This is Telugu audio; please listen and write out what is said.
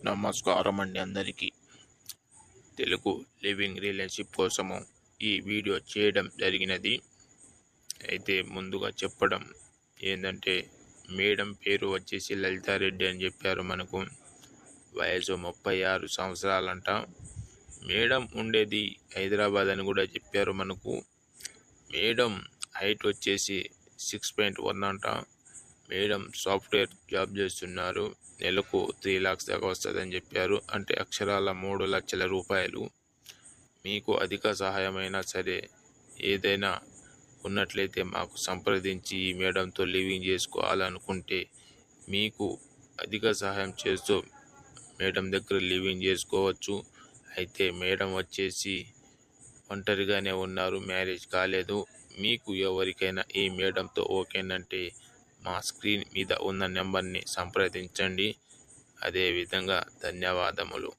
నమస్కారం అండి అందరికీ. తెలుగు లివింగ్ రిలేషన్షిప్ కోసము ఈ వీడియో చేయడం జరిగినది. అయితే ముందుగా చెప్పడం ఏంటంటే, మేడం పేరు వచ్చేసి లలితారెడ్డి అని చెప్పారు. మనకు వయసు 36 సంవత్సరాలంట. మేడం ఉండేది హైదరాబాద్ అని కూడా చెప్పారు. మనకు మేడం హైట్ వచ్చేసి 6.1 అంట. మేడం సాఫ్ట్వేర్ జాబ్ చేస్తున్నారు. నెలకు 3 lakhs దాకా వస్తుందని చెప్పారు. అంటే అక్షరాల 3 లక్షల రూపాయలు. మీకు అధిక సహాయమైనా సరే ఏదైనా ఉన్నట్లయితే మాకు సంప్రదించి ఈ మేడంతో లివింగ్ చేసుకోవాలనుకుంటే మీకు అధిక సహాయం చేస్తూ మేడం దగ్గర లివింగ్ చేసుకోవచ్చు. అయితే మేడం వచ్చేసి ఒంటరిగానే ఉన్నారు, మ్యారేజ్ కాలేదు. మీకు ఎవరికైనా ఈ మేడంతో ఓకేనంటే మా స్క్రీన్ మీద ఉన్న నెంబర్ని సంప్రదించండి. అదేవిధంగా ధన్యవాదములు.